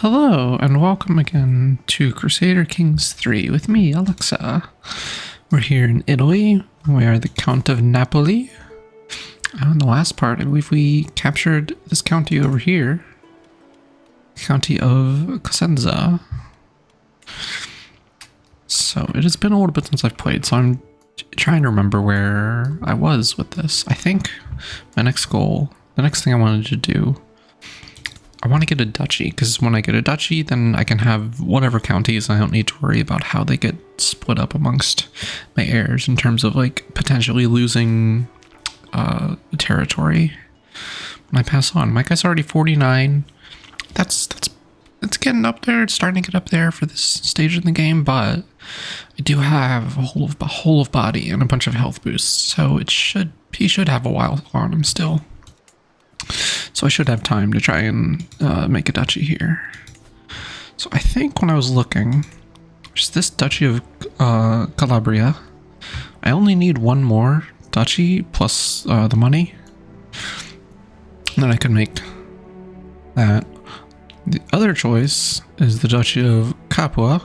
Hello, and welcome again to Crusader Kings 3 with me, Alexa. We're here in Italy. We are the Count of Napoli. In the last part, I believe we captured this county over here. County of Cosenza. So it has been a little bit since I've played, so I'm trying to remember where I was with this. I think my next goal, the next thing I wanted to do, I want to get a duchy, because when I get a duchy, then I can have whatever counties. I don't need to worry about how they get split up amongst my heirs in terms of like potentially losing territory when I pass on. My guy's already 49. That's it's getting up there. It's starting to get up there for this stage in the game, but I do have a whole of body and a bunch of health boosts, so he should have a while on him still. So I should have time to try and make a duchy here. So I think when I was looking, just this duchy of Calabria, I only need one more duchy plus the money. And then I could make that. The other choice is the duchy of Capua,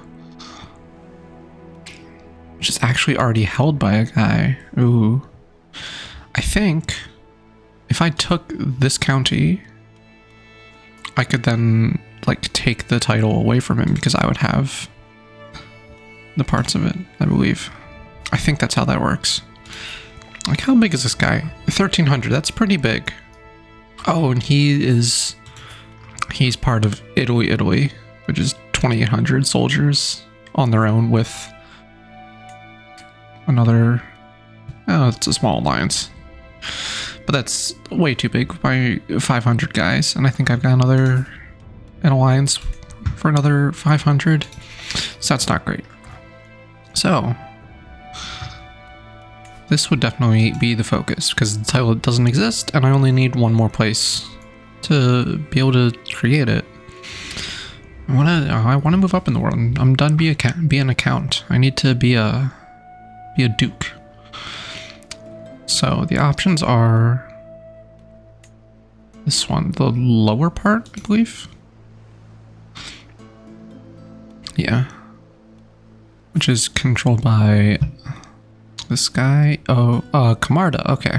which is actually already held by a guy. Ooh. I think if I took this county, I could then like take the title away from him because I would have the parts of it, I believe. I think that's how that works. Like, how big is this guy? 1,300, that's pretty big. Oh, and he's part of Italy, which is 2,800 soldiers on their own with another, oh, it's a small alliance. But that's way too big by 500 guys, and I think I've got an alliance for another 500, so that's not great. So this would definitely be the focus, because the title doesn't exist, and I only need one more place to be able to create it. I wanna move up in the world. I'm done being a count. I need to be a duke. So the options are this one, the lower part, I believe. Yeah. Which is controlled by this guy. Oh, Camarda. Okay.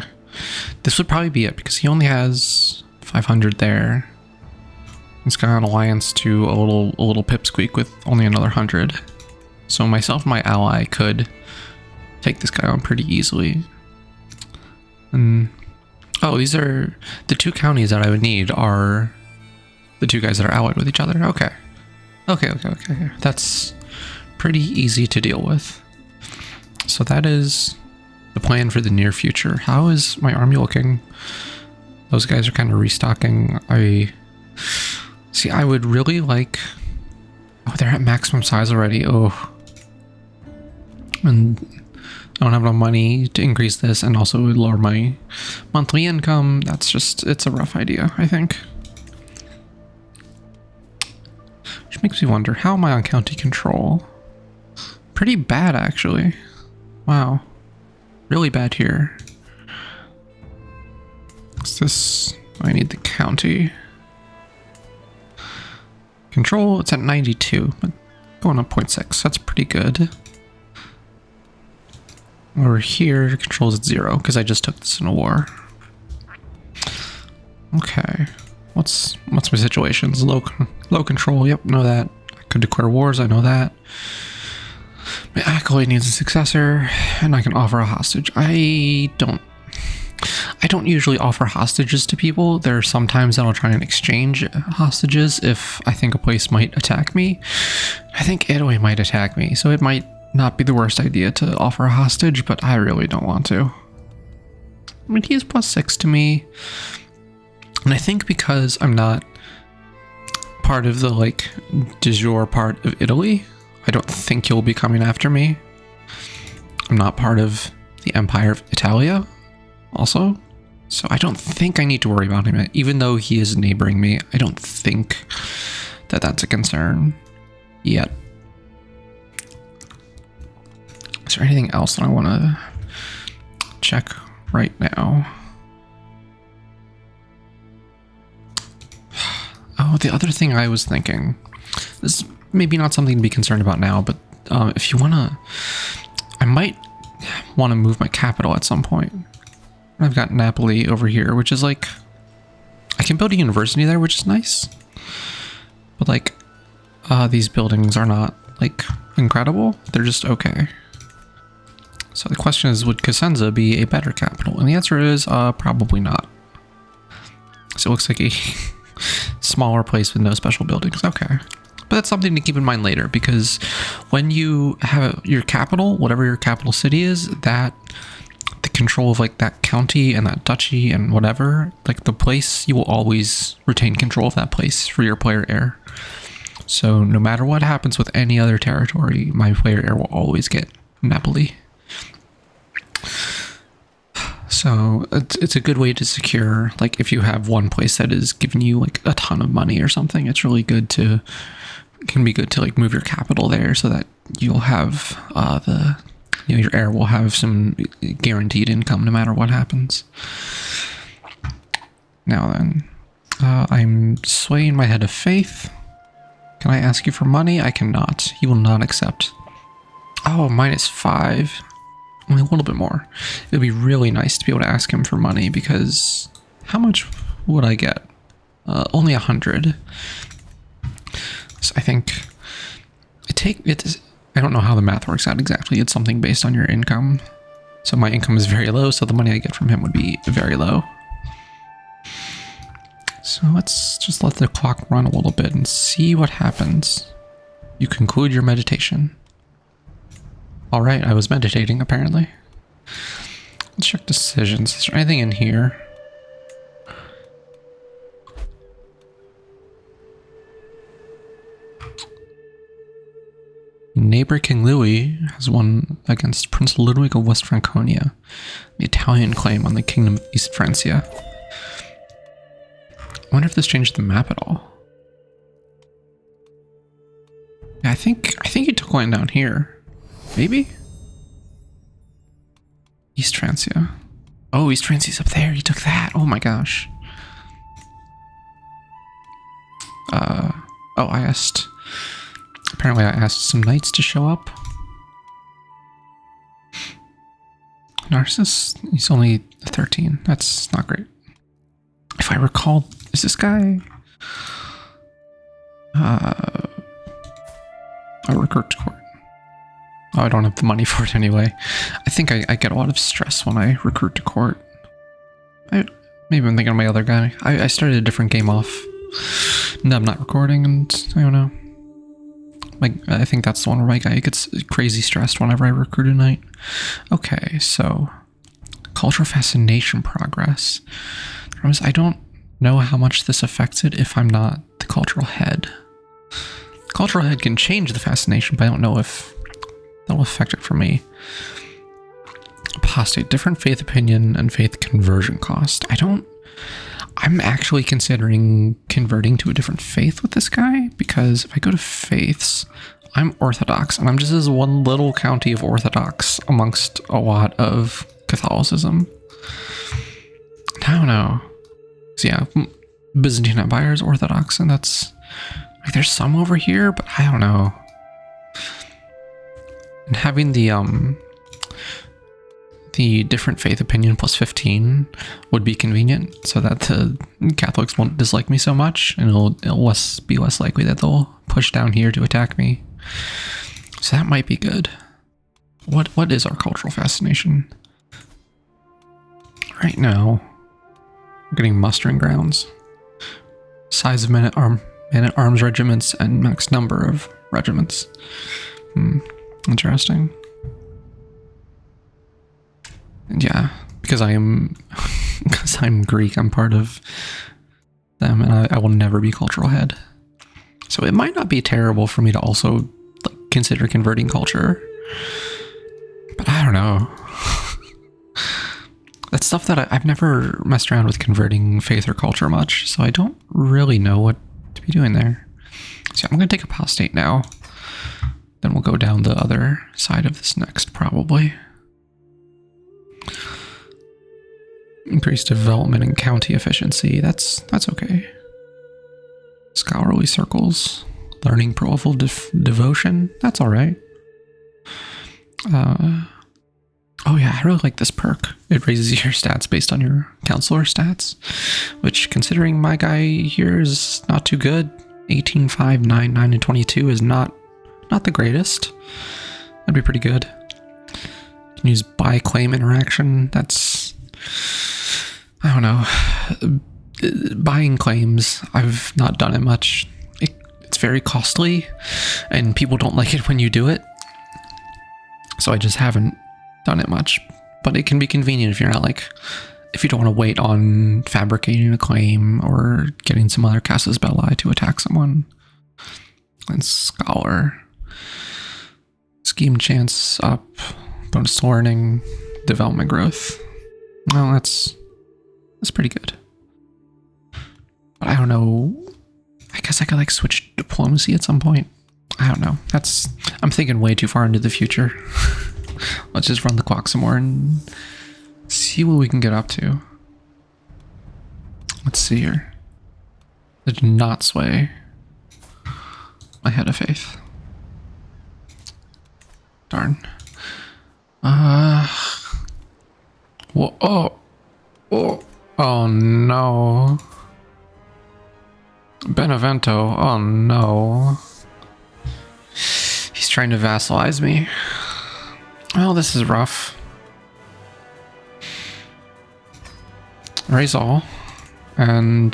This would probably be it because he only has 500 there. He's got an alliance to a little pipsqueak with only another 100. So myself and my ally could take this guy on pretty easily. And oh, these are the two counties that I would need are the two guys that are allied with each other. Okay. That's pretty easy to deal with. So that is the plan for the near future. How is my army looking? Those guys are kind of restocking. I would really like, oh, they're at maximum size already. Oh, and I don't have enough money to increase this, and also would lower my monthly income. It's a rough idea, I think. Which makes me wonder, how am I on county control? Pretty bad, actually. Wow. Really bad here. What's this? I need the county. Control, it's at 92, but going up 0.6. That's pretty good. Over here, control's at 0 because I just took this in a war. Okay, what's my situations? Low control. Yep, know that. I could declare wars. I know that. My acolyte needs a successor, and I can offer a hostage. I don't usually offer hostages to people. There are some times that I'll try and exchange hostages if I think a place might attack me. I think Italy might attack me, so it might not be the worst idea to offer a hostage, but I really don't want to. I mean, he is +6 to me, and I think because I'm not part of the like de jure part of Italy, I don't think he'll be coming after me. I'm not part of the Empire of Italia also, so I don't think I need to worry about him. Even though he is neighboring me, I don't think that that's a concern yet. Is there anything else that I want to check right now? Oh, the other thing I was thinking, this is maybe not something to be concerned about now, but if you want to, I might want to move my capital at some point. I've got Napoli over here, which is like, I can build a university there, which is nice. But like, these buildings are not like incredible. They're just okay. So the question is, would Cosenza be a better capital? And the answer is probably not. So it looks like a smaller place with no special buildings. Okay. But that's something to keep in mind later, because when you have your capital, whatever your capital city is, that the control of like that county and that duchy and whatever, like the place, you will always retain control of that place for your player heir. So no matter what happens with any other territory, my player heir will always get Napoli. So it's a good way to secure, like if you have one place that is giving you like a ton of money or something, it's really good to, can be good to like move your capital there so that you'll have your heir will have some guaranteed income no matter what happens. Now then, I'm swaying my head of faith. Can I ask you for money? I cannot. He will not accept. Oh, -5. Only a little bit more. It would be really nice to be able to ask him for money, because how much would I get? Only 100. So I think I don't know how the math works out exactly. It's something based on your income. So my income is very low, so the money I get from him would be very low. So let's just let the clock run a little bit and see what happens. You conclude your meditation. All right, I was meditating apparently. Let's check decisions. Is there anything in here? Neighbor King Louis has won against Prince Ludwig of West Franconia, the Italian claim on the Kingdom of East Francia. I wonder if this changed the map at all. Yeah, I think he took one down here. Maybe? East Francia. Oh, East Francia's up there. He took that. Oh my gosh. Oh, apparently I asked some knights to show up. Narcissus, he's only 13. That's not great. If I recall, is this guy? A recruit to court. Oh, I don't have the money for it anyway. I think I get a lot of stress when I recruit to court. Maybe I'm thinking of my other guy. I started a different game off. No, I'm not recording, and I don't know. I think that's the one where my guy gets crazy stressed whenever I recruit a knight. Okay, so cultural fascination progress. I don't know how much this affects it if I'm not the cultural head. The cultural head can change the fascination, but I don't know if that'll affect it for me. Apostate, different faith opinion and faith conversion cost. I'm actually considering converting to a different faith with this guy, because if I go to faiths, I'm Orthodox, and I'm just this one little county of Orthodox amongst a lot of Catholicism. I don't know. So yeah, Byzantine Empire is Orthodox, and that's like there's some over here, but I don't know. And having the different faith opinion plus 15 would be convenient, so that the Catholics won't dislike me so much, and it'll be less likely that they'll push down here to attack me. So that might be good. What is our cultural fascination? Right now, we're getting mustering grounds. Size of man-at-arms regiments and max number of regiments. Interesting. And yeah, because I'm Greek, I'm part of them, and I will never be cultural head. So it might not be terrible for me to also consider converting culture, but I don't know. That's stuff that I've never messed around with converting faith or culture much, so I don't really know what to be doing there. So I'm going to take apostate now. Then we'll go down the other side of this next, probably. Increased development and county efficiency. That's okay. Scholarly circles. Learning powerful devotion. That's alright. Oh yeah, I really like this perk. It raises your stats based on your counselor stats, which, considering my guy here is not too good, 18, 5, 9, 9, and 22 is not the greatest. That'd be pretty good. You can use buy claim interaction. That's, I don't know. Buying claims, I've not done it much. It's very costly, and people don't like it when you do it. So I just haven't done it much. But it can be convenient if you're not like, if you don't want to wait on fabricating a claim or getting some other Casus Belli to attack someone. And Scholar. Scheme chance up. Bonus learning. Development growth. Well, that's pretty good. But I don't know. I guess I could like switch diplomacy at some point. I don't know. I'm thinking way too far into the future. Let's just run the clock some more and see what we can get up to. Let's see here. It did not sway my head of faith. Darn. Whoa, oh no. Benevento, oh no. He's trying to vassalize me. Well, this is rough. Raise all. And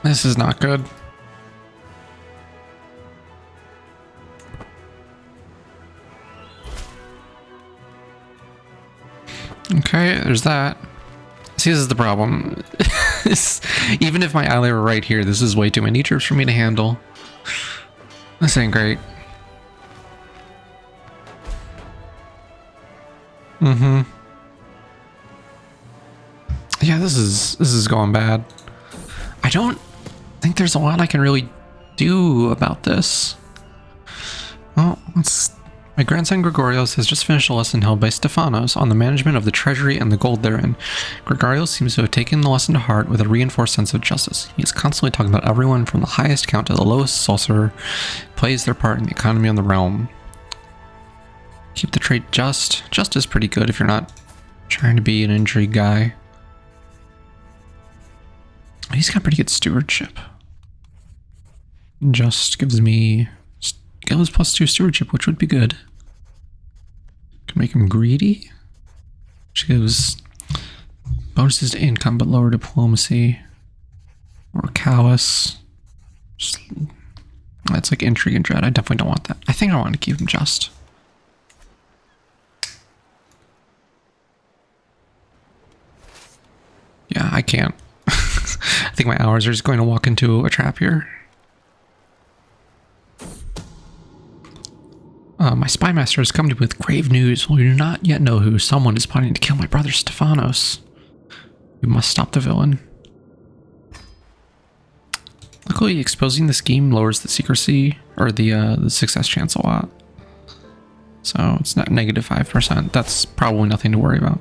this is not good. Okay, there's that. See, this is the problem. Even if my ally were right here, this is way too many troops for me to handle. This ain't great. Yeah, this is going bad. I don't think there's a lot I can really do about this. Well, my grandson Gregorios has just finished a lesson held by Stephanos on the management of the treasury and the gold therein. Gregorios seems to have taken the lesson to heart with a reinforced sense of justice. He is constantly talking about everyone from the highest count to the lowest sorcerer plays their part in the economy of the realm. Keep the trait just. Just is pretty good if you're not trying to be an intrigue guy. He's got pretty good stewardship. Just gives me skills +2 stewardship, which would be good. Can make him greedy, which gives bonuses to income but lower diplomacy. Or callous. That's like intrigue and dread. I definitely don't want that. I think I want to keep him just. Yeah, I can't. I think my hours are just going to walk into a trap here. My spy master has come to me with grave news. We do not yet know who. Someone is plotting to kill my brother Stephanos. We must stop the villain. Luckily, exposing the scheme lowers the secrecy or the success chance a lot. So it's not -5%. That's probably nothing to worry about.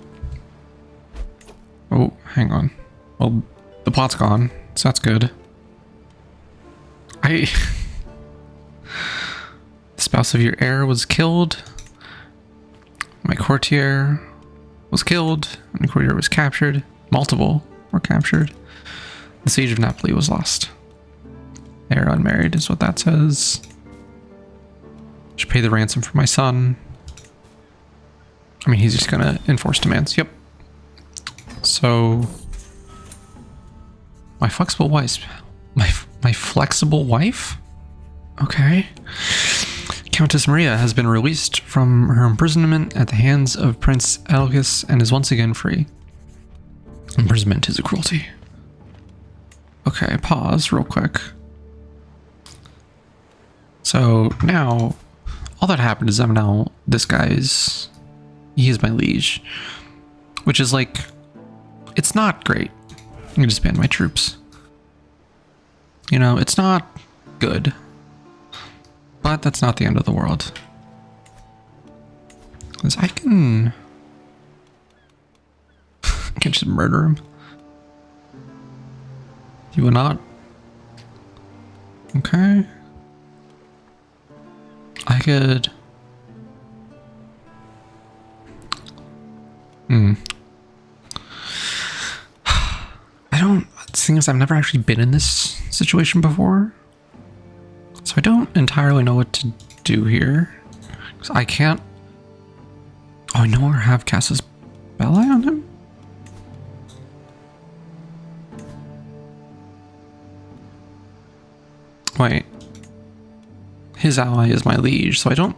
Oh, hang on. Well, the plot's gone, so that's good. The spouse of your heir was killed. My courtier was killed. My courtier was captured. Multiple were captured. The siege of Napoli was lost. Heir unmarried is what that says. Should pay the ransom for my son. I mean, he's just gonna enforce demands. Yep. So, my flexible wife. My flexible wife? Okay. Countess Maria has been released from her imprisonment at the hands of Prince Elgis and is once again free. Imprisonment is a cruelty. Okay, pause real quick. So now, all that happened is this guy's, he is my liege. Which is like, it's not great. I'm gonna disband my troops. You know, it's not good. But that's not the end of the world. Because I can just murder him. You will not? Okay. I could... I don't... The thing is, I've never actually been in this situation before. So I don't entirely know what to do here. Because I can't... Oh, I no longer have Casus Belli on him? Wait. His ally is my liege, so I don't...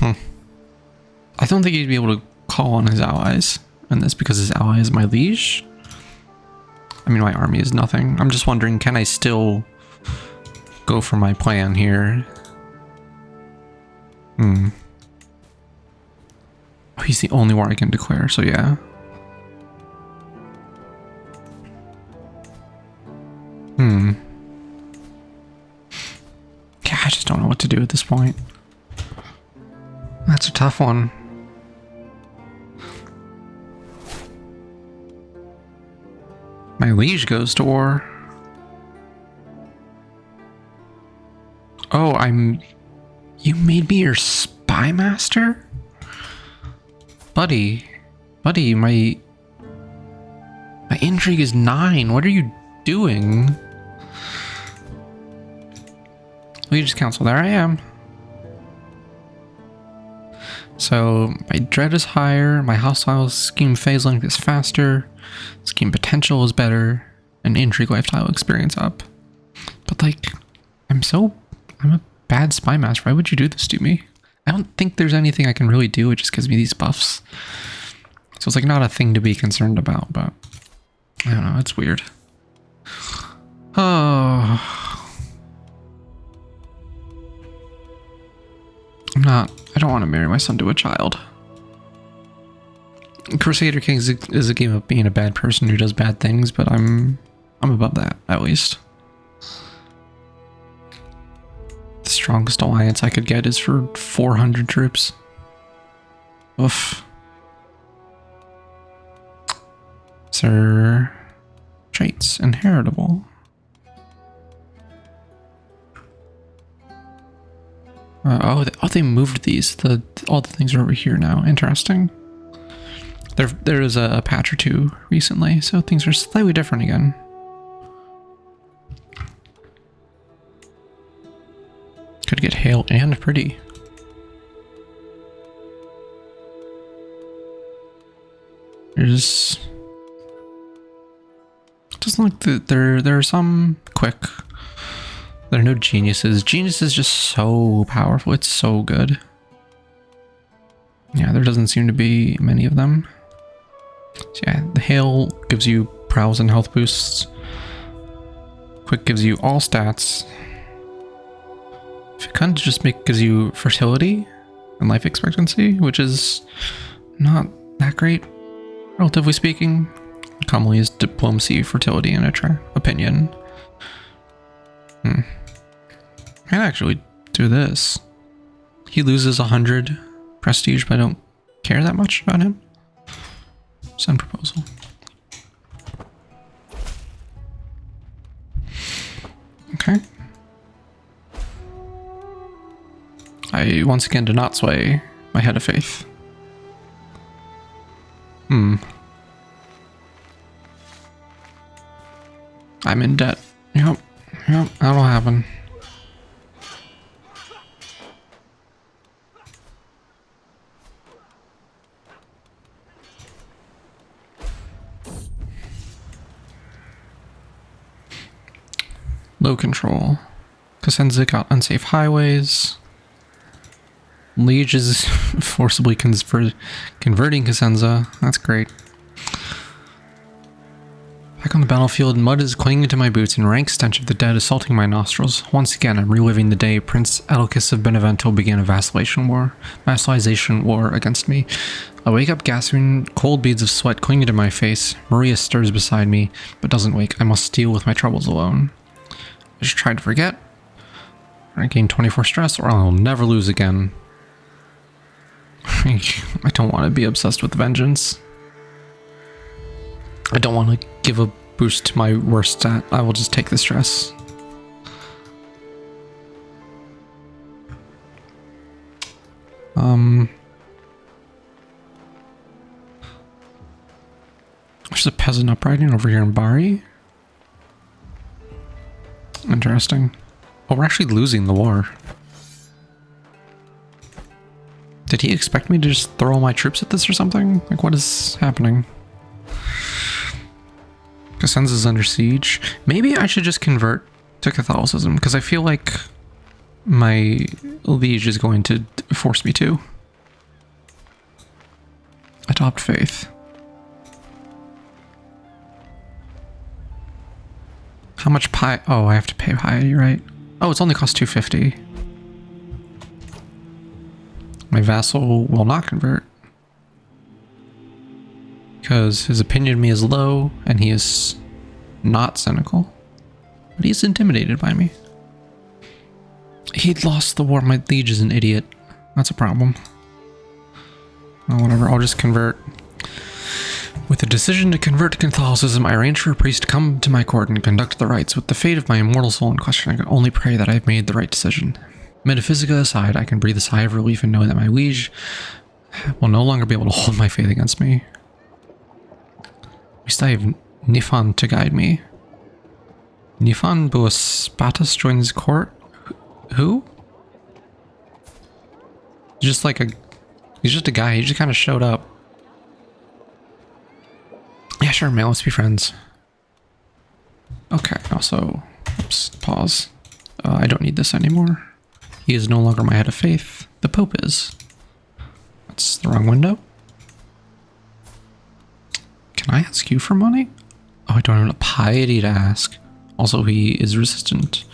I don't think he'd be able to call on his allies in this because his ally is my liege. I mean, my army is nothing. I'm just wondering, can I still go for my plan here? Oh, he's the only war I can declare, so yeah. Yeah, I just don't know what to do at this point. That's a tough one. My liege goes to war. Oh, you made me your spy master? Buddy, my intrigue is 9. What are you doing? Legion's Council, there I am. So my dread is higher, my hostile scheme phase length is faster, scheme potential is better, and intrigue lifestyle experience up. But like, I'm a bad spy master. Why would you do this to me? I don't think there's anything I can really do. It just gives me these buffs. So it's like not a thing to be concerned about, but I don't know, it's weird. Oh. I don't want to marry my son to a child. Crusader Kings is a game of being a bad person who does bad things, but I'm above that, at least. The strongest alliance I could get is for 400 troops. Oof. Sir, traits, inheritable. They moved these. All the things are over here now. Interesting. There was a patch or two recently, so things are slightly different again. Could get hail and pretty. There's... It doesn't look that there are some quick... There are no geniuses. Genius is just so powerful. It's so good. Yeah, there doesn't seem to be many of them. So yeah, the hail gives you prowess and health boosts. Quick gives you all stats. Fecund just gives you fertility and life expectancy, which is not that great, relatively speaking. Commonly is diplomacy, fertility, and opinion. I can actually do this. He loses 100 prestige, but I don't care that much about him. Send proposal. Okay. I once again do not sway my head of faith. I'm in debt. Yep, that'll happen. Low control. Cosenza got unsafe highways. Liege is forcibly converting Cosenza. That's great. Back on the battlefield, mud is clinging to my boots and rank stench of the dead assaulting my nostrils. Once again, I'm reliving the day Prince Adelchis of Benevento began a vassalization war against me. I wake up gasping, cold beads of sweat clinging to my face. Maria stirs beside me, but doesn't wake. I must deal with my troubles alone. I just try to forget. I gain 24 stress, or I'll never lose again. I don't want to be obsessed with vengeance. I don't want to give a boost my worst stat. I will just take the stress. There's a peasant uprising over here in Bari. Interesting. Oh, we're actually losing the war. Did he expect me to just throw all my troops at this or something? Like, what is happening? Cosenza is under siege. Maybe I should just convert to Catholicism, because I feel like my liege is going to force me to. Adopt faith. How much pie? Oh, I have to pay piety, right? Oh, it's only cost 250. My vassal will not convert because his opinion of me is low and he is not cynical, but he's intimidated by me. He'd lost the war. My liege is an idiot. That's a problem. Oh, whatever. I'll just convert. With the decision to convert to Catholicism, I arranged for a priest to come to my court and conduct the rites. With the fate of my immortal soul in question, I can only pray that I have made the right decision. Metaphysica aside, I can breathe a sigh of relief and know that my liege will no longer be able to hold my faith against me. At least I have Nifon to guide me. Nifon Buaspatas joins court? Who? He's just a guy. He just kind of showed up. Yeah, sure, man. Let's be friends. Okay. Also, oops, pause. I don't need this anymore. He is no longer my head of faith. The Pope is. That's the wrong window. Can I ask you for money? Oh, I don't have enough piety to ask. Also, he is resistant.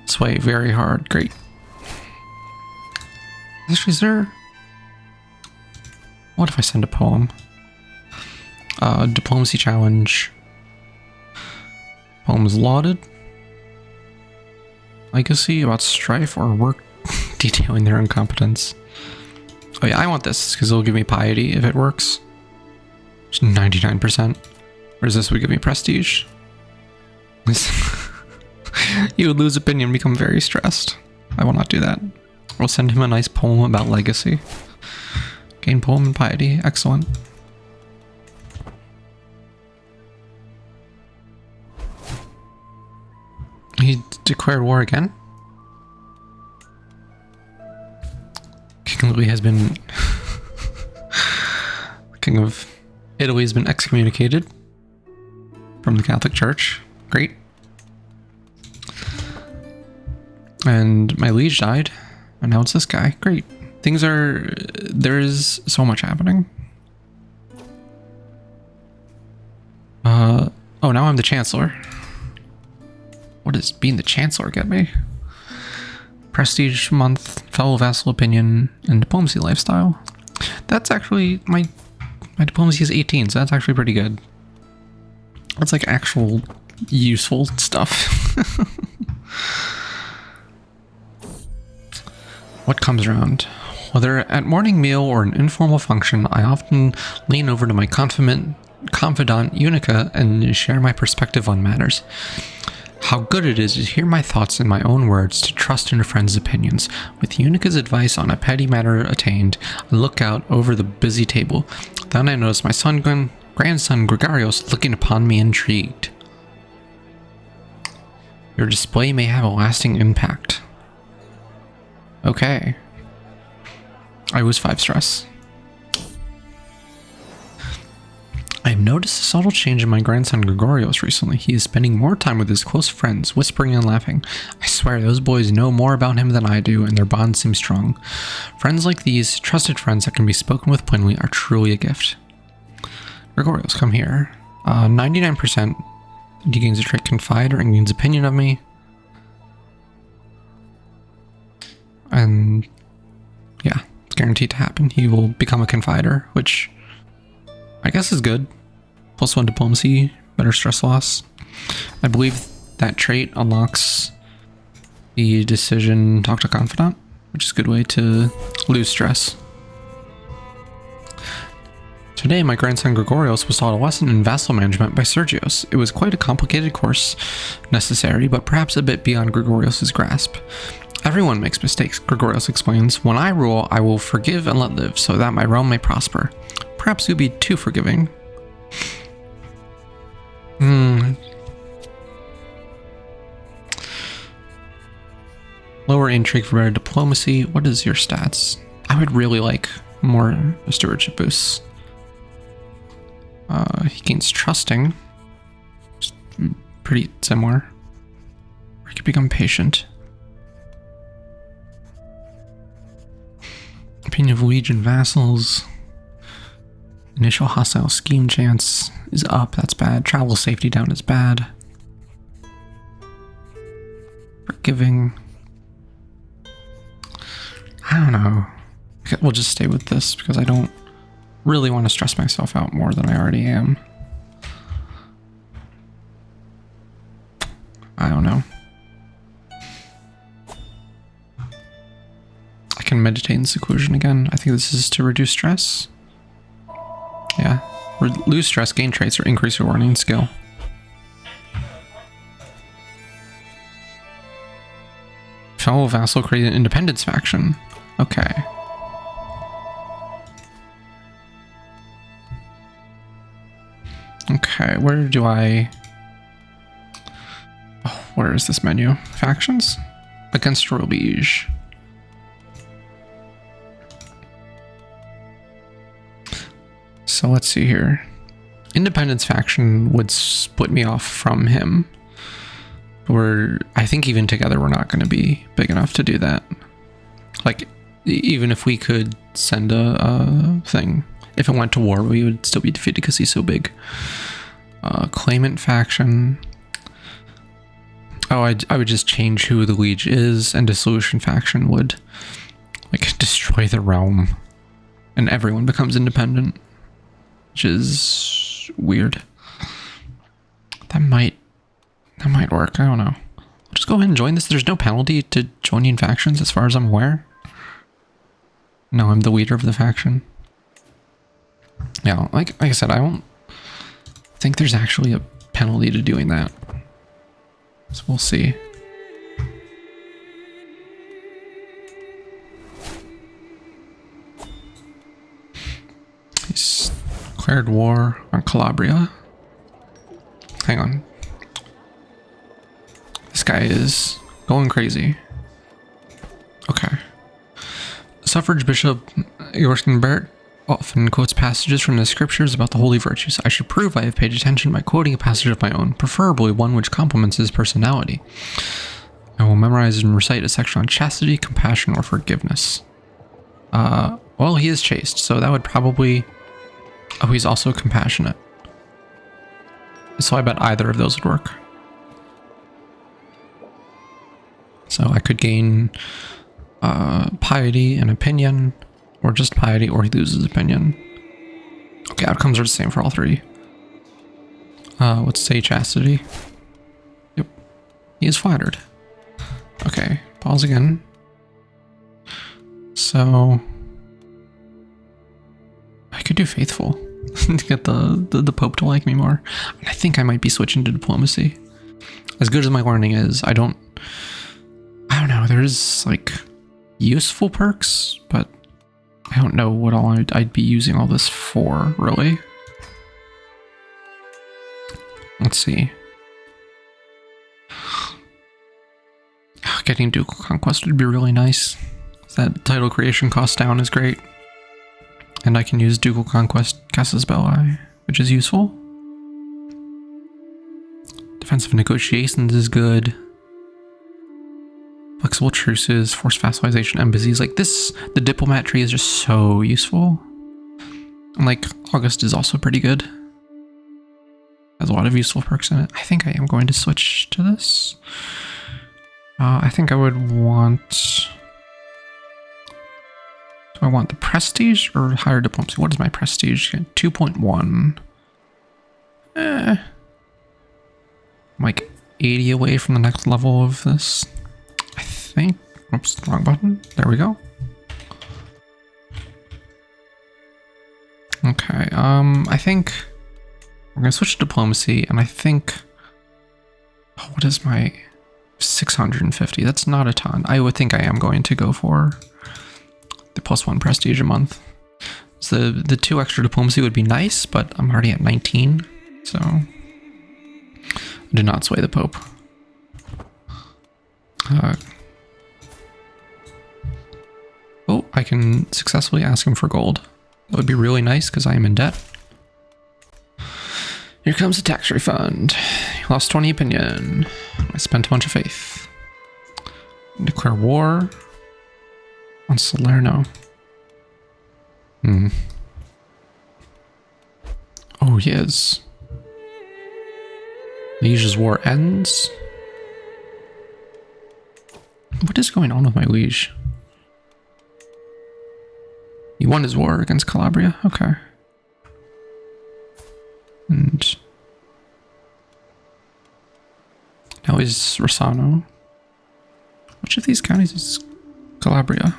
Sway very hard. Great. Actually, is there... What if I send a poem? Diplomacy challenge. Poems lauded. Legacy about strife or work detailing their incompetence. Oh yeah, I want this because it'll give me piety if it works. Just 99%. Or is this would give me prestige? You would lose opinion and become very stressed. I will not do that. We'll send him a nice poem about legacy. Gain poem and piety. Excellent. He declared war again? King Louis has been... King of Italy has been excommunicated from the Catholic Church. Great. And my liege died. And now it's this guy. Great. Things are... There is so much happening. Oh, now I'm the Chancellor. What does being the Chancellor get me? Prestige month, fellow vassal opinion, and diplomacy lifestyle. That's actually... My diplomacy is 18, so that's actually pretty good. That's like actual useful stuff. What comes around? Whether at morning meal or an informal function, I often lean over to my confidant Unica and share my perspective on matters. How good it is to hear my thoughts in my own words, to trust in a friend's opinions. With Unica's advice on a petty matter attained, I look out over the busy table. Then I notice my grandson Gregorios looking upon me intrigued. Your display may have a lasting impact. Okay. I was 5 stress. I have noticed a subtle change in my grandson Gregorios recently. He is spending more time with his close friends, whispering and laughing. I swear those boys know more about him than I do, and their bond seems strong. Friends like these, trusted friends that can be spoken with plainly, are truly a gift. Gregorios, come here. 99% he gains a trait Confider and gains opinion of me. And yeah, it's guaranteed to happen. He will become a Confider, which I guess is good. +1 diplomacy, better stress loss. I believe that trait unlocks the decision talk to confidant, which is a good way to lose stress. Today, my grandson Gregorios was taught a lesson in vassal management by Sergios. It was quite a complicated course, necessary, but perhaps a bit beyond Gregorios' grasp. Everyone makes mistakes, Gregorios explains. When I rule, I will forgive and let live, so that my realm may prosper. Perhaps you'll be too forgiving. Lower intrigue for better diplomacy. What is your stats? I would really like more stewardship boosts. He gains trusting. Just pretty similar. Or he could become patient. Opinion of Legion vassals. Initial hostile scheme chance is up. That's bad. Travel safety down is bad. Forgiving. I don't know. We'll just stay with this because I don't really want to stress myself out more than I already am. I don't know. I can meditate in seclusion again. I think this is to reduce stress. Yeah. Lose stress, gain traits, or increase your warning skill. Fellow vassal create an independence faction. Okay. Okay, where do I... Oh, where is this menu? Factions? Against Royal Liege. So let's see here. Independence faction would split me off from him. I think even together we're not going to be big enough to do that. Like, even if we could send a thing, if it went to war, we would still be defeated because he's so big. Claimant faction. Oh, I would just change who the liege is, and dissolution faction would like destroy the realm, and everyone becomes independent, which is weird. That might work. I don't know. I'll just go ahead and join this. There's no penalty to joining factions as far as I'm aware. No, I'm the leader of the faction. Yeah, like I said, I don't think there's actually a penalty to doing that. So we'll see. He's declared war on Calabria. Hang on. This guy is going crazy. Okay. Suffrage Bishop Jorgenbert often quotes passages from the scriptures about the holy virtues. I should prove I have paid attention by quoting a passage of my own, preferably one which complements his personality. I will memorize and recite a section on chastity, compassion, or forgiveness. Well, he is chaste, so that would probably... Oh, he's also compassionate. So I bet either of those would work. So I could gain piety and opinion, or just piety, or he loses opinion. Okay, outcomes are the same for all three. Let's say chastity. Yep. He is flattered. Okay, pause again. So I could do faithful to get the Pope to like me more. I think I might be switching to diplomacy. As good as my learning is, I don't know, there's like useful perks, but I don't know what all I'd be using all this for, really. Let's see. Getting Ducal Conquest would be really nice. That title creation cost down is great. And I can use Ducal Conquest Casus Belli, which is useful. Defensive negotiations is good. Flexible truces, forced vassalization, embassies. Like this, the diplomat tree is just so useful. And like August is also pretty good. Has a lot of useful perks in it. I think I am going to switch to this. I think I would want... Do I want the prestige or higher diplomacy? What is my prestige? 2.1. I'm like 80 away from the next level of this. I think. Oops, wrong button. There we go. Okay, I think we're gonna switch to diplomacy, and I think, oh, what is my 650? That's not a ton. I would think I am going to go for the +1 prestige a month. So the 2 extra diplomacy would be nice, but I'm already at 19, so do not sway the Pope. Oh, I can successfully ask him for gold. That would be really nice because I am in debt. Here comes a tax refund. Lost 20 opinion. I spent a bunch of faith. Declare war on Salerno. Oh, yes. Liege's war ends. What is going on with my liege? He won his war against Calabria? Okay. And now he's Rossano. Which of these counties is Calabria?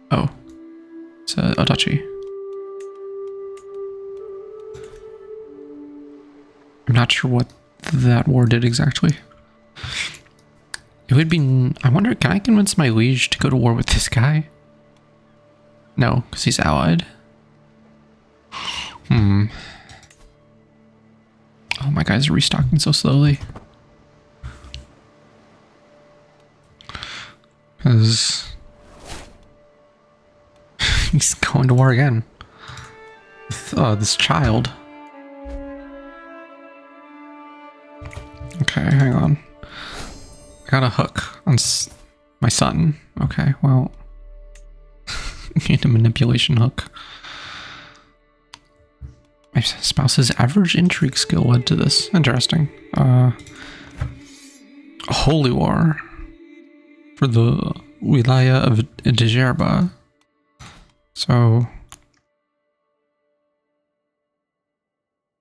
Oh. It's a duchy. I'm not sure what that war did exactly. It would be... I wonder, can I convince my liege to go to war with this guy? No, because he's allied. Oh, my guys are restocking so slowly. Because... he's going to war again. With, this child. Okay, hang on. I got a hook on my son. Okay, well... need a manipulation hook. My spouse's average intrigue skill led to this. Interesting. A holy war for the wilaya of Djerba. So...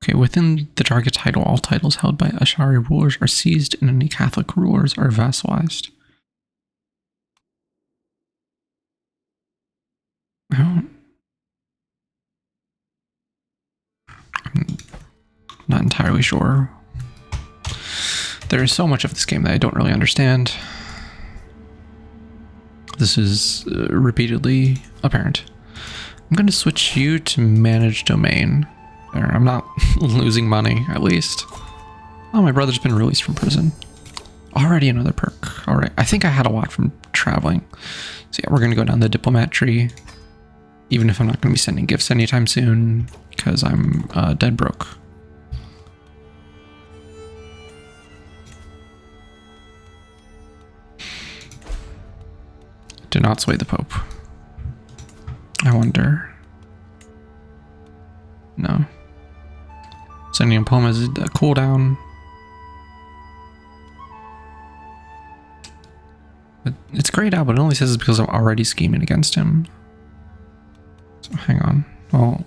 okay, within the Jarga title, all titles held by Ashari rulers are seized and any Catholic rulers are vassalized. I'm not entirely sure. There is so much of this game that I don't really understand. This is repeatedly apparent. I'm going to switch you to manage domain. There, I'm not losing money, at least. Oh, my brother's been released from prison. Already another perk. Alright, I think I had a lot from traveling. So yeah, we're going to go down the diplomat tree. Even if I'm not going to be sending gifts anytime soon, because I'm dead broke. Do not sway the Pope. I wonder. No. Sending him home as a cooldown. It's grayed out, but it only says it's because I'm already scheming against him. So hang on. Well,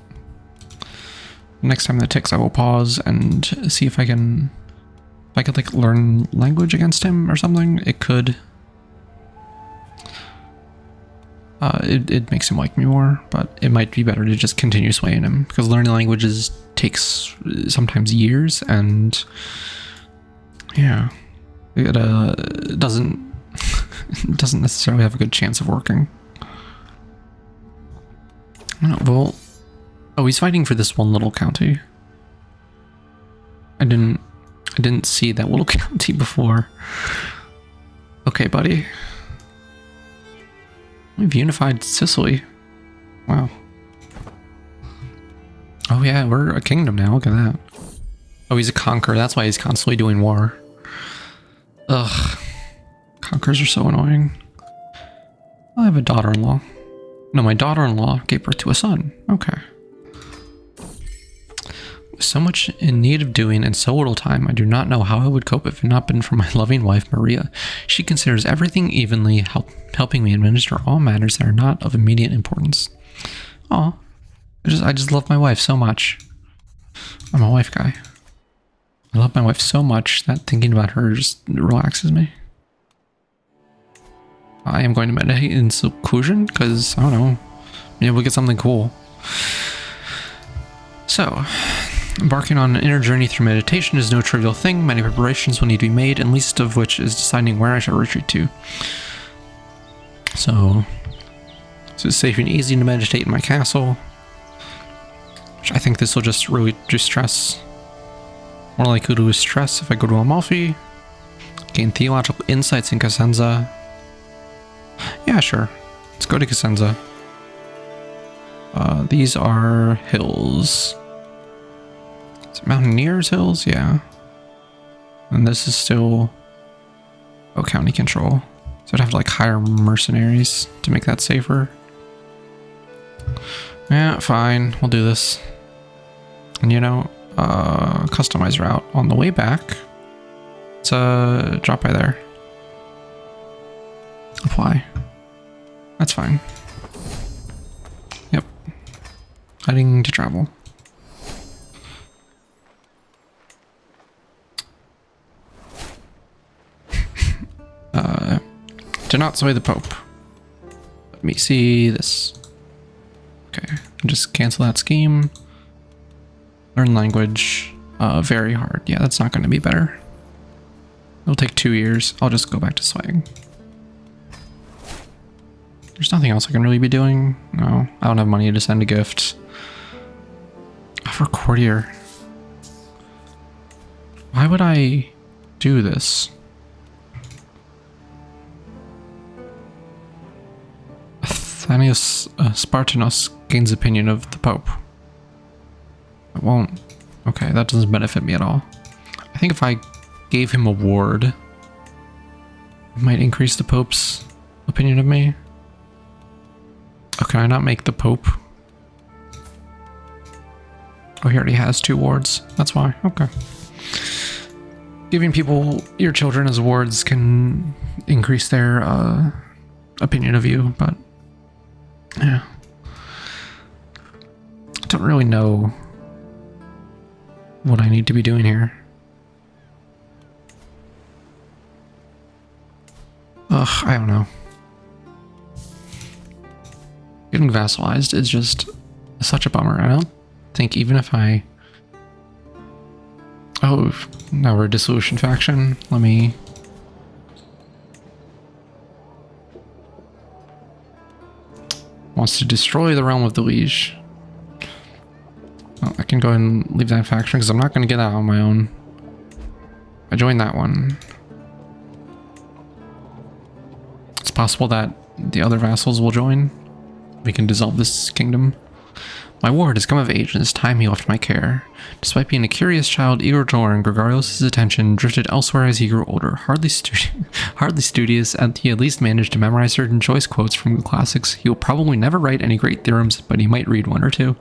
next time that ticks, I will pause and see if I can, if I could like learn language against him or something. It could. It makes him like me more, but it might be better to just continue swaying him because learning languages takes sometimes years, and yeah, it doesn't necessarily have a good chance of working. Well, oh, he's fighting for this one little county. I didn't see that little county before. Okay, buddy. We've unified Sicily. Wow. Oh yeah, we're a kingdom now. Look at that. Oh, he's a conqueror. That's why he's constantly doing war. Ugh. Conquerors are so annoying. I have a daughter-in-law. No, my daughter-in-law gave birth to a son. Okay. With so much in need of doing in so little time, I do not know how I would cope if it had not been for my loving wife, Maria. She considers everything evenly, helping me administer all matters that are not of immediate importance. Aw. I just love my wife so much. I'm a wife guy. I love my wife so much that thinking about her just relaxes me. I am going to meditate in seclusion because, I don't know, Maybe we'll get something cool. So, embarking on an inner journey through meditation is no trivial thing. Many preparations will need to be made, and least of which is deciding where I shall retreat to. So it's safe and easy to meditate in my castle. I think this will just really reduce stress. More likely to lose stress if I go to Amalfi. Gain theological insights in Cosenza. Yeah, sure. Let's go to Cosenza. These are hills. Is it Mountaineers Hills? Yeah. And this is still county control. So I'd have to like hire mercenaries to make that safer. Yeah, fine. We'll do this. And you know, customize route on the way back. Let's drop by there. Apply. That's fine. Yep. Heading to travel. Do not sway the Pope. Let me see this. Okay, just cancel that scheme. Learn language. Very hard. Yeah, that's not going to be better. It'll take 2 years. I'll just go back to swaying. There's nothing else I can really be doing. No, I don't have money to send a gift. For courtier. Why would I do this? Athanius Spartanos gains opinion of the Pope. It won't. Okay, that doesn't benefit me at all. I think if I gave him a ward, it might increase the Pope's opinion of me. Oh, can I not make the Pope? Oh, he already has 2 wards. That's why. Okay. Giving people your children as wards can increase their opinion of you, but yeah. I don't really know what I need to be doing here. Ugh, I don't know. Getting vassalized is just such a bummer. I don't think even if I... Oh, now we're a dissolution faction. Let me... Wants to destroy the realm of the liege. Well, I can go ahead and leave that faction because I'm not going to get that on my own. I join that one. It's possible that the other vassals will join. We can dissolve this kingdom. My ward has come of age, and it's time he left my care. Despite being a curious child, eager to learn, Gregorios' attention drifted elsewhere as he grew older. Hardly studious, and he at least managed to memorize certain choice quotes from the classics. He will probably never write any great theorems, but he might read 1 or 2.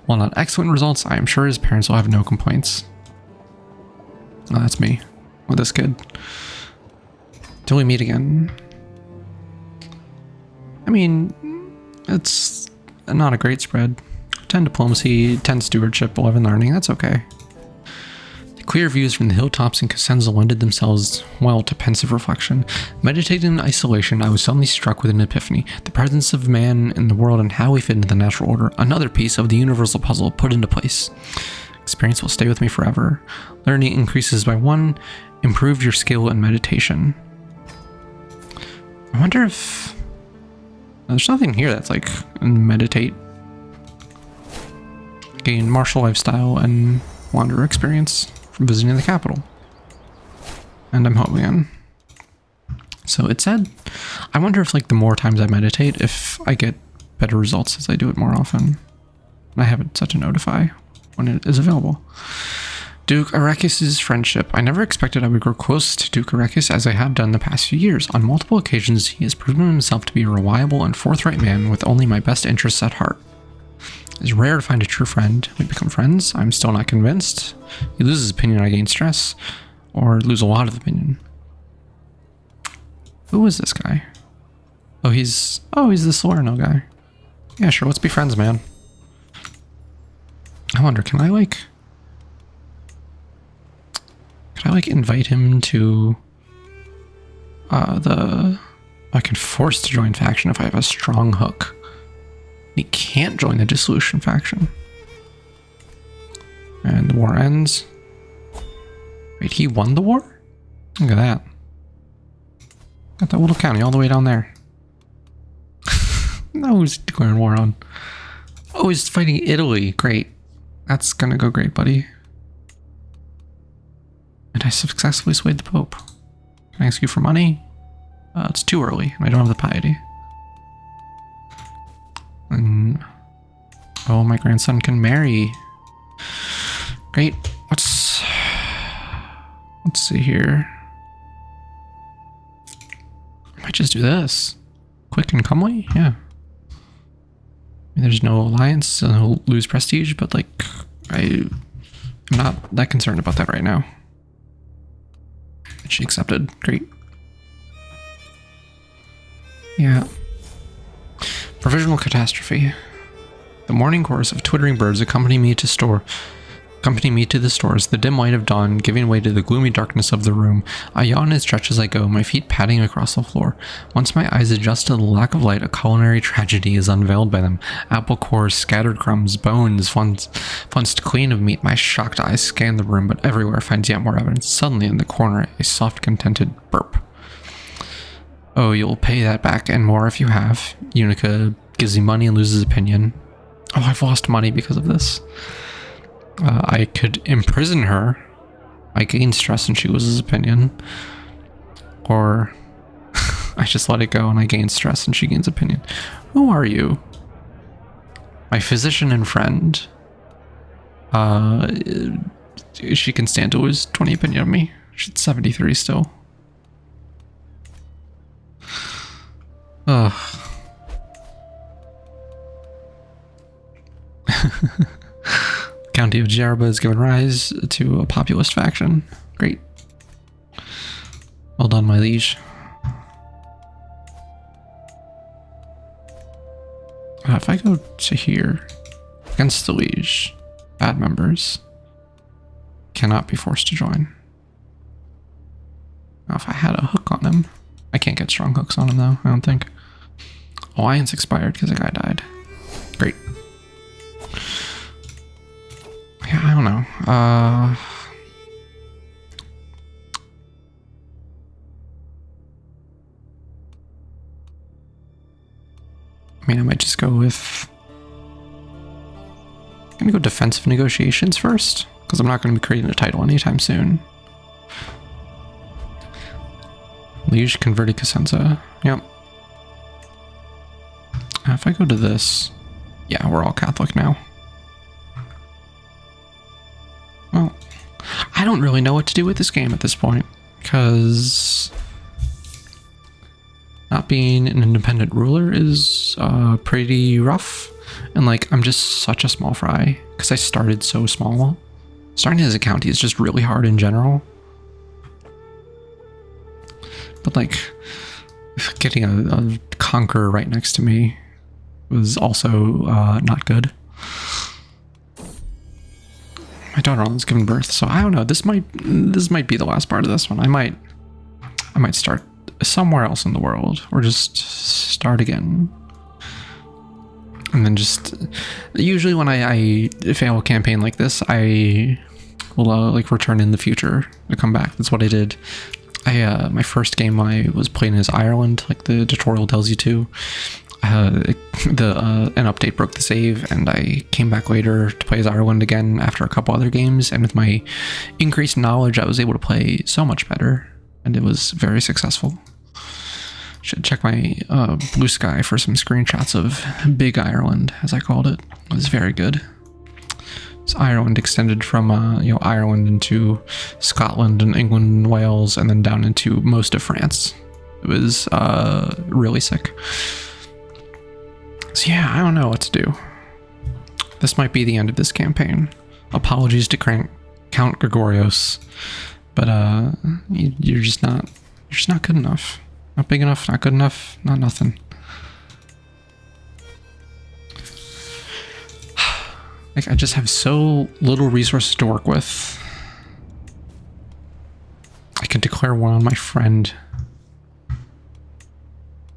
While not excellent results, I am sure his parents will have no complaints. Oh, that's me with this kid. Till we meet again. I mean, it's not a great spread. 10 diplomacy, 10 stewardship, 11 learning, that's okay. The clear views from the hilltops in Cosenza lended themselves well to pensive reflection. Meditating in isolation, I was suddenly struck with an epiphany. The presence of man in the world and how we fit into the natural order. Another piece of the universal puzzle put into place. Experience will stay with me forever. Learning increases by 1. Improve your skill in meditation. I wonder if... There's nothing here that's like meditate. Gain martial lifestyle and wanderer experience from visiting the capital. And I'm home again. So it said, I wonder if like the more times I meditate, if I get better results as I do it more often. I have it set to notify when it is available. Duke Arakis' friendship. I never expected I would grow close to Duke Arakis as I have done the past few years. On multiple occasions, he has proven himself to be a reliable and forthright man with only my best interests at heart. It is rare to find a true friend. We become friends. I'm still not convinced. He loses opinion, I gain stress. Or lose a lot of opinion. Who is this guy? Oh, he's the Salerno guy. Yeah, sure, let's be friends, man. I wonder, can I invite him to I can force to join faction if I have a strong hook. He can't join the dissolution faction. And the war ends. Wait, he won the war? Look at that. Got that little county all the way down there. No, who's declaring war on? Oh, he's fighting Italy. Great. That's gonna go great, buddy. And I successfully swayed the Pope. Can I ask you for money? It's too early, and I don't have the piety. And oh, my grandson can marry. Great. Let's see here. I might just do this. Quick and comely? Yeah. I mean, there's no alliance, and I'll lose prestige, but like, I'm not that concerned about that right now. She accepted. Great. Yeah. Provisional catastrophe. The morning chorus of twittering birds accompany me to the stores, the dim light of dawn giving way to the gloomy darkness of the room. I yawn and stretch as I go, my feet padding across the floor. Once my eyes adjust to the lack of light, a culinary tragedy is unveiled by them. Apple cores, scattered crumbs, bones, funced clean of meat. My shocked eyes scan the room, but everywhere finds yet more evidence. Suddenly, in the corner, a soft, contented burp. Oh, you'll pay that back and more if you have. Unica gives me money and loses opinion. Oh, I've lost money because of this. I could imprison her. I gain stress and she loses opinion. Or I just let it go and I gain stress and she gains opinion. Who are you? My physician and friend. She can stand to lose 20 opinion of me. She's 73 still. Ugh. County of Jerba has given rise to a populist faction. Great. Well done, my liege. If I go to here, against the liege, bad members cannot be forced to join. Now, if I had a hook on him, I can't get strong hooks on him though, I don't think. Alliance expired because a guy died. Great. Yeah, I don't know. I mean, I might just go with... I'm gonna go defensive negotiations first, because I'm not going to be creating a title anytime soon. Liege converted Cosenza. Yep. If I go to this... Yeah, we're all Catholic now. Well, I don't really know what to do with this game at this point, because not being an independent ruler is pretty rough, and like I'm just such a small fry because I started so small. Starting as a county is just really hard in general, but like getting a conqueror right next to me was also not good. My daughter was given birth, so I don't know. This might be the last part of this one. I might start somewhere else in the world, or just start again, and then just usually when I fail a campaign like this, I will like return in the future to come back. That's what I did. My first game I was playing as Ireland, like the tutorial tells you to. An update broke the save, and I came back later to play as Ireland again after a couple other games, and with my increased knowledge I was able to play so much better, and it was very successful. Should check my Blue Sky for some screenshots of Big Ireland, as I called it. It was very good. So Ireland extended from Ireland into Scotland and England and Wales, and then down into most of France. It was really sick. So yeah, I don't know what to do. This might be the end of this campaign. Apologies to Count Gregorios, but you're just not good enough. Not big enough, not good enough, not nothing. Like, I just have so little resources to work with. I can declare war on my friend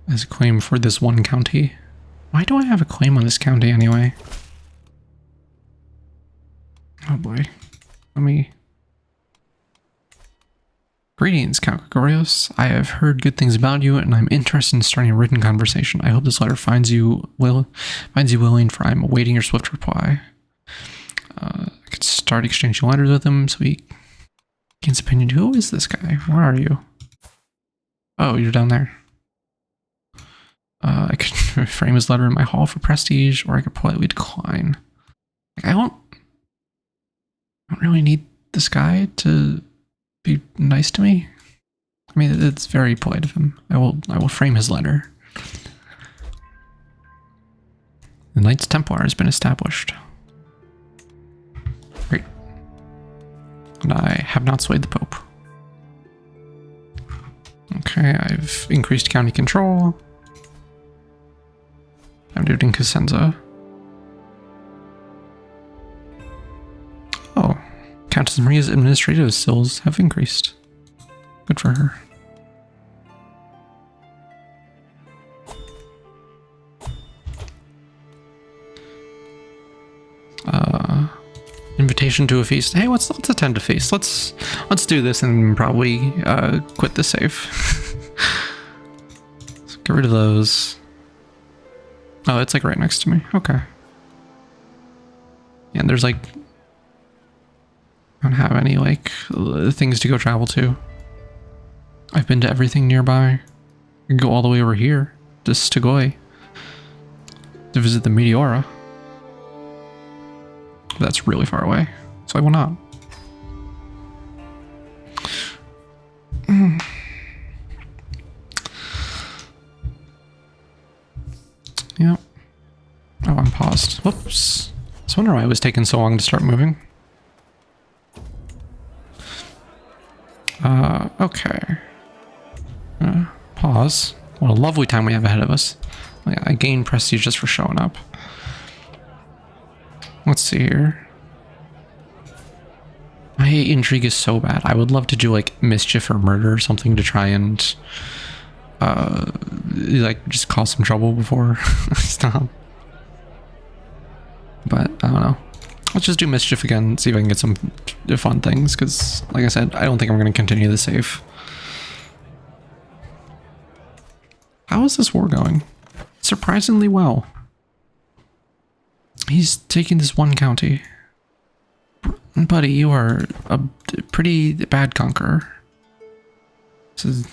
as a claim for this one county. Why do I have a claim on this county anyway? Oh boy. Let me... Greetings, Count Gregorios. I have heard good things about you, and I'm interested in starting a written conversation. I hope this letter finds you willing, for I'm awaiting your swift reply. I could start exchanging letters with him, so he gains opinion. Who is this guy? Where are you? Oh, you're down there. I could frame his letter in my hall for prestige, or I could politely decline. Like, I don't really need this guy to be nice to me. I mean, it's very polite of him. I will frame his letter. The Knights Templar has been established. Great. And I have not swayed the Pope. Okay, I've increased county control. I'm doing Cosenza. Oh, Countess Maria's administrative skills have increased. Good for her. Invitation to a feast. Hey, let's attend a feast. Let's do this and probably quit the save. So get rid of those. Oh, it's like right next to me. Okay. And there's like, I don't have any like things to go travel to. I've been to everything nearby. I can go all the way over here to Stigoi to visit the Meteora. That's really far away, so I will not. Yep. Oh, I'm paused. Whoops. I wonder why it was taking so long to start moving. Okay. Pause. What a lovely time we have ahead of us. I gain prestige just for showing up. Let's see here. My intrigue is so bad. I would love to do like mischief or murder or something to try and like just cause some trouble before I stop. But I don't know. Let's just do mischief again and see if I can get some fun things, because like I said, I don't think I'm going to continue the save. How is this war going? Surprisingly well. He's taking this one county. Buddy, you are a pretty bad conqueror. This is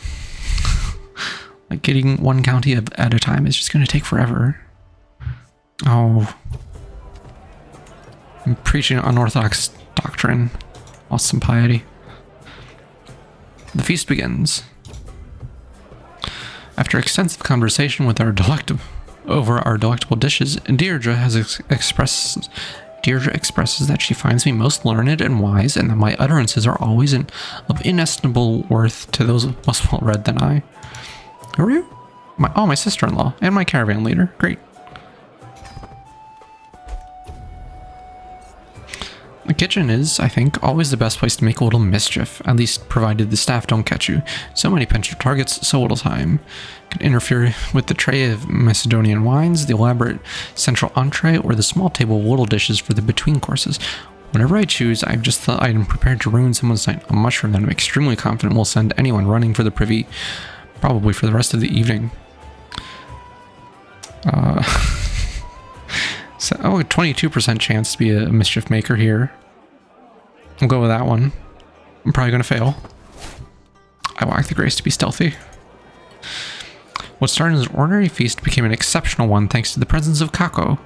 like getting one county at a time is just going to take forever. Oh. I'm preaching unorthodox doctrine. Lost some piety. The feast begins. After extensive conversation with our delectable dishes, Deirdre expresses that she finds me most learned and wise, and that my utterances are always of inestimable worth to those less well-read than I. Who are you? My sister-in-law and my caravan leader. Great. The kitchen is, I think, always the best place to make a little mischief, at least provided the staff don't catch you. So many potential targets, so little time. Can interfere with the tray of Macedonian wines, the elaborate central entree, or the small table of little dishes for the between courses. Whenever I choose, I've just thought I'm prepared to ruin someone's night. A mushroom that I'm extremely confident will send anyone running for the privy, probably for the rest of the evening. So, 22% chance to be a mischief maker here. We'll go with that one. I'm probably going to fail. I lack the grace to be stealthy. What started as an ordinary feast became an exceptional one thanks to the presence of Kako.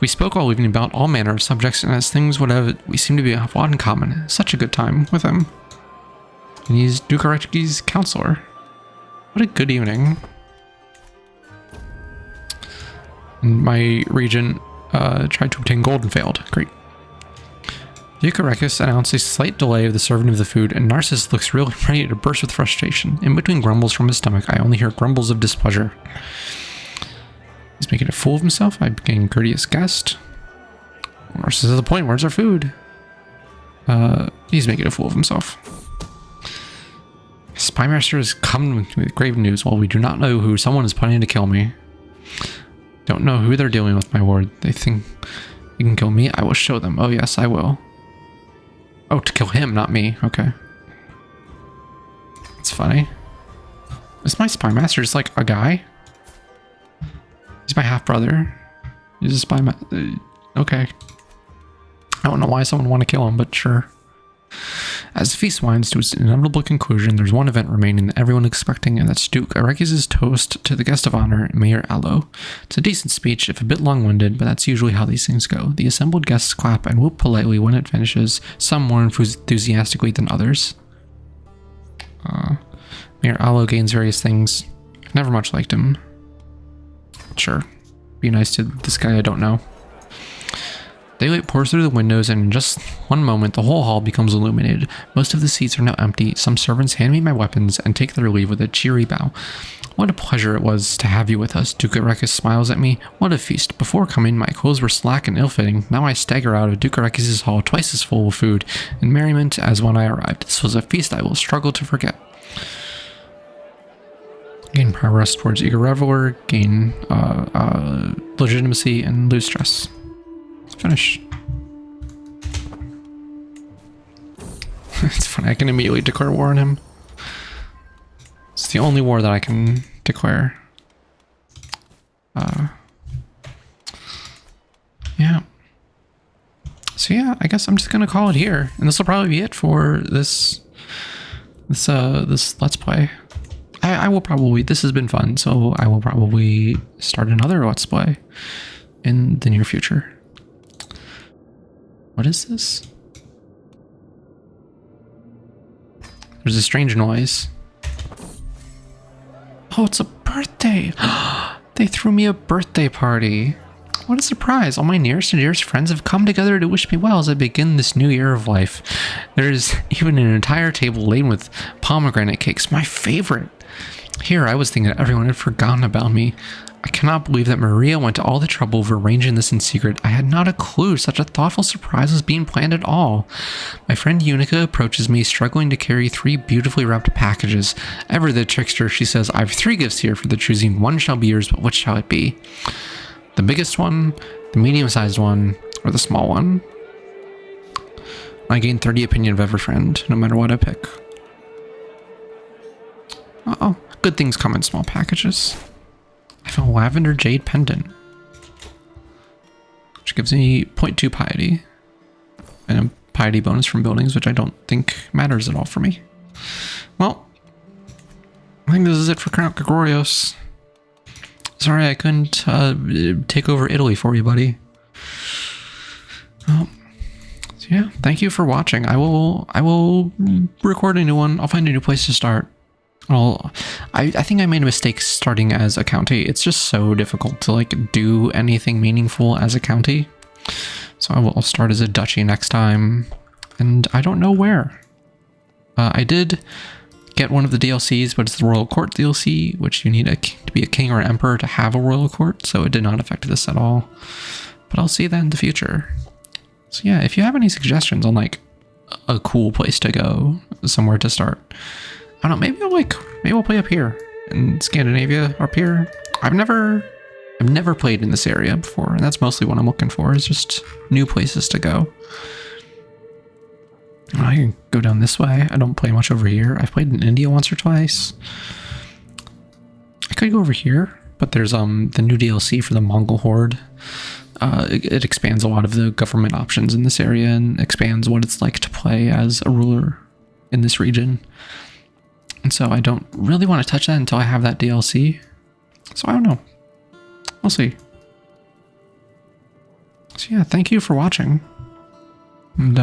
We spoke all evening about all manner of subjects, and as things would have it, we seem to have a lot in common. Such a good time with him. And he's Dukaretski's counselor. What a good evening. And my regent tried to obtain gold and failed. Great. Gregorios announced a slight delay of the serving of the food, and Narcissus looks really ready to burst with frustration. In between grumbles from his stomach, I only hear grumbles of displeasure. He's making a fool of himself. I became a courteous guest. Narcissus is the point. Where's our food? He's making a fool of himself. Spymaster has come with grave news. While we do not know who, someone is planning to kill me. Don't know who they're dealing with, my lord. They think you can kill me? I will show them. Oh, yes, I will. Oh, to kill him, not me. Okay. That's funny. Is my spy master just like a guy? He's my half-brother. He's a spy okay. I don't know why someone would want to kill him, but sure. As the feast winds to its inevitable conclusion, there's one event remaining that everyone expecting, and that's Duke Areki's toast to the guest of honor, Mayor Allo. It's a decent speech, if a bit long-winded, but that's usually how these things go. The assembled guests clap and whoop politely when it finishes, some more enthusiastically than others. Mayor Allo gains various things. I've never much liked him. Sure. Be nice to this guy I don't know. Daylight pours through the windows, and in just one moment, the whole hall becomes illuminated. Most of the seats are now empty. Some servants hand me my weapons and take their leave with a cheery bow. What a pleasure it was to have you with us. Duke Arekis smiles at me. What a feast. Before coming, my clothes were slack and ill-fitting. Now I stagger out of Duke Arekis' hall twice as full of food and merriment as when I arrived. This was a feast I will struggle to forget. Gain progress towards eager reveler, gain legitimacy, and lose stress. Finish. It's funny, I can immediately declare war on him. It's the only war that I can declare. Yeah. So yeah, I guess I'm just gonna call it here. And this will probably be it for this Let's Play. I will probably, this has been fun, so I will probably start another Let's Play in the near future. What is this? There's a strange noise. Oh, it's a birthday. They threw me a birthday party. What a surprise. All my nearest and dearest friends have come together to wish me well as I begin this new year of life. There's even an entire table laden with pomegranate cakes, my favorite. Here, I was thinking that everyone had forgotten about me. I cannot believe that Maria went to all the trouble of arranging this in secret. I had not a clue such a thoughtful surprise was being planned at all. My friend Unica approaches me, struggling to carry 3 beautifully wrapped packages. Ever the trickster, she says, I have 3 gifts here for the choosing. One shall be yours, but which shall it be? The biggest one, the medium-sized one, or the small one? I gain 30 opinion of every friend, no matter what I pick. Uh-oh. Good things come in small packages. I have a lavender jade pendant, which gives me 0.2 piety, and a piety bonus from buildings, which I don't think matters at all for me. Well, I think this is it for Count Gregorios. Sorry I couldn't take over Italy for you, buddy. Well, so yeah, thank you for watching. I will record a new one. I'll find a new place to start. I think I made a mistake starting as a county. It's just so difficult to like do anything meaningful as a county. So I'll start as a duchy next time, and I don't know where. I did get one of the DLCs, but it's the Royal Court DLC, which you need to be a king or emperor to have a royal court, so it did not affect this at all. But I'll see that in the future. So yeah, if you have any suggestions on like a cool place to go, somewhere to start, I don't know, maybe I'll play up here in Scandinavia, up here. I've never played in this area before, and that's mostly what I'm looking for, is just new places to go. I can go down this way. I don't play much over here. I've played in India once or twice. I could go over here, but there's the new DLC for the Mongol Horde. It expands a lot of the government options in this area and expands what it's like to play as a ruler in this region. And so I don't really want to touch that until I have that DLC. So I don't know. We'll see. So yeah, thank you for watching. And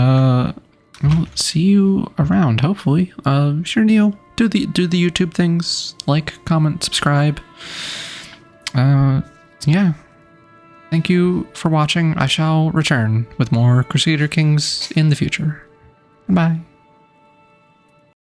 we'll see you around, hopefully. Sure, Neil. Do the YouTube things. Like, comment, subscribe. Yeah. Thank you for watching. I shall return with more Crusader Kings in the future. Bye.